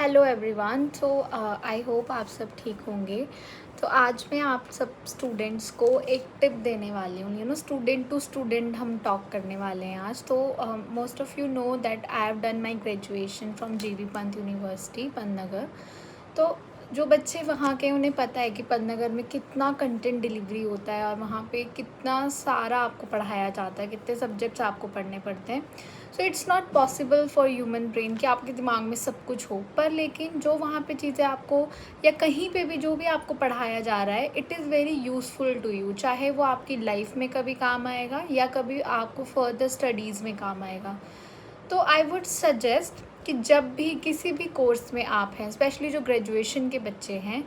Hello everyone. I hope आप सब ठीक होंगे। तो आज मैं आप सब स्टूडेंट्स को एक टिप देने वाली हूँ। स्टूडेंट टू स्टूडेंट हम टॉक करने वाले हैं आज। तो most of you know that I have done my graduation from GB Pant university Pantnagar. तो जो बच्चे वहाँ के, उन्हें पता है कि पन्नगर में कितना कंटेंट डिलीवरी होता है और वहाँ पे कितना सारा आपको पढ़ाया जाता है, कितने सब्जेक्ट्स आपको पढ़ने पड़ते हैं। So it's not possible for human brain कि आपके दिमाग में सब कुछ हो, पर लेकिन जो वहाँ पे चीज़ें आपको या कहीं पे भी जो भी आपको पढ़ाया जा रहा है, it is very useful to you. चाहे वो आपकी लाइफ में कभी काम आएगा या कभी आपको फर्दर स्टडीज़ में काम आएगा। तो आई वुड सजेस्ट कि जब भी किसी भी कोर्स में आप हैं, स्पेशली जो ग्रेजुएशन के बच्चे हैं,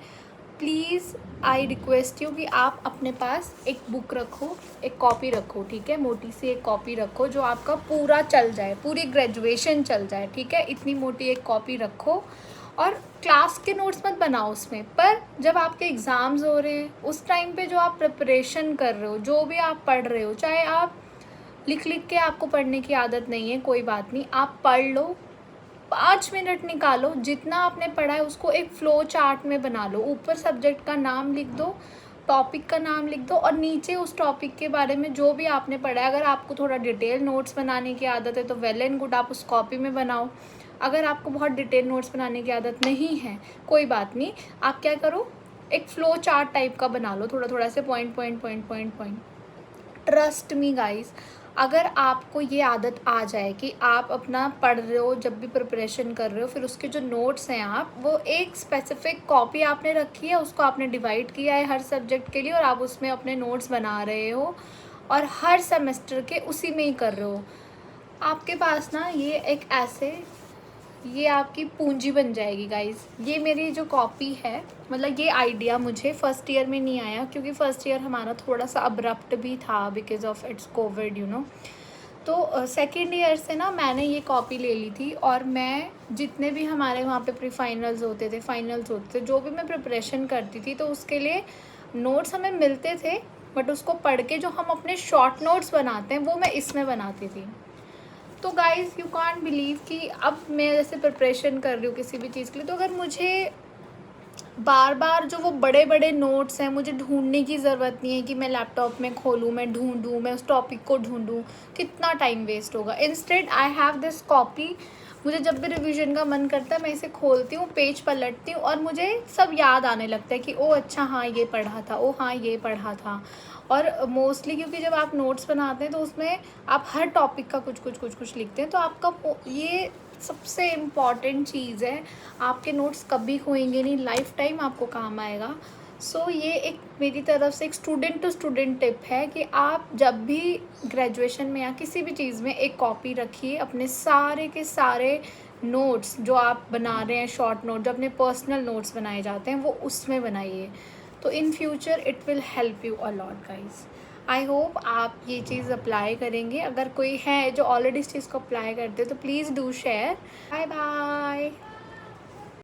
प्लीज़ आई रिक्वेस्ट यू कि आप अपने पास एक बुक रखो, एक कॉपी रखो, ठीक है। मोटी सी एक कॉपी रखो जो आपका पूरा चल जाए, पूरी ग्रेजुएशन चल जाए, ठीक है। इतनी मोटी एक कॉपी रखो और क्लास के नोट्स मत बनाओ उसमें, पर जब आपके एग्ज़ाम्स हो रहे हैं उस टाइम पे जो आप प्रिपरेशन कर रहे हो, जो भी आप पढ़ रहे हो, चाहे आप लिख लिख के, आपको पढ़ने की आदत नहीं है, कोई बात नहीं, आप पढ़ लो। 5 मिनट निकालो, जितना आपने पढ़ा है उसको एक फ़्लो चार्ट में बना लो। ऊपर सब्जेक्ट का नाम लिख दो, टॉपिक का नाम लिख दो और नीचे उस टॉपिक के बारे में जो भी आपने पढ़ा है। अगर आपको थोड़ा डिटेल नोट्स बनाने की आदत है तो वेल एंड गुड, आप उस कॉपी में बनाओ। अगर आपको बहुत डिटेल नोट्स बनाने की आदत नहीं है, कोई बात नहीं, आप क्या करो, एक फ़्लो चार्ट टाइप का बना लो, थोड़ा थोड़ा से point point point point point. Trust me guys, अगर आपको ये आदत आ जाए कि आप अपना पढ़ रहे हो, जब भी प्रिपरेशन कर रहे हो, फिर उसके जो नोट्स हैं, आप वो एक स्पेसिफिक कॉपी आपने रखी है, उसको आपने डिवाइड किया है हर सब्जेक्ट के लिए और आप उसमें अपने नोट्स बना रहे हो और हर सेमेस्टर के उसी में ही कर रहे हो, आपके पास ना ये एक ऐसे, ये आपकी पूंजी बन जाएगी गाइस। ये मेरी जो कॉपी है, मतलब ये आइडिया मुझे फर्स्ट ईयर में नहीं आया, क्योंकि फर्स्ट ईयर हमारा थोड़ा सा अब्रप्ट भी था बिकॉज ऑफ इट्स कोविड। तो सेकेंड ईयर से ना मैंने ये कॉपी ले ली थी और मैं जितने भी हमारे वहाँ पे प्री फाइनल्स होते थे, फाइनल्स होते थे, जो भी मैं प्रिपरेशन करती थी, तो उसके लिए नोट्स हमें मिलते थे, बट उसको पढ़ के जो हम अपने शॉर्ट नोट्स बनाते हैं वो मैं इसमें बनाती थी। तो गाइज़, यू कांट बिलीव कि अब मैं जैसे प्रिपरेशन कर रही हूँ किसी भी चीज़ के लिए, तो अगर मुझे बार बार जो वो बड़े बड़े नोट्स हैं, मुझे ढूंढने की ज़रूरत नहीं है कि मैं लैपटॉप में खोलूँ, मैं ढूंढूँ, मैं उस टॉपिक को ढूंढूँ, कितना टाइम वेस्ट होगा। Instead I have this copy. मुझे जब भी रिवीजन का मन करता है, मैं इसे खोलती हूँ, पेज पलटती हूँ और मुझे सब याद आने लगता है कि ओ अच्छा, हाँ ये पढ़ा था, ओ हाँ ये पढ़ा था। और मोस्टली क्योंकि जब आप नोट्स बनाते हैं तो उसमें आप हर टॉपिक का कुछ कुछ कुछ कुछ लिखते हैं, तो आपका ये सबसे इम्पॉर्टेंट चीज़ है। आपके नोट्स कभी खोएंगे नहीं, लाइफ टाइम आपको काम आएगा। सो ये एक मेरी तरफ से एक स्टूडेंट टू स्टूडेंट टिप है कि आप जब भी ग्रेजुएशन में या किसी भी चीज़ में एक कॉपी रखिए, अपने सारे के सारे नोट्स जो आप बना रहे हैं, शॉर्ट नोट, जो अपने पर्सनल नोट्स बनाए जाते हैं, वो उसमें बनाइए। तो in future it will help you a lot guys. I hope आप ये चीज़ अप्लाई करेंगे। अगर कोई है जो ऑलरेडी इस चीज़ को अप्लाई करते तो please do share. Bye bye.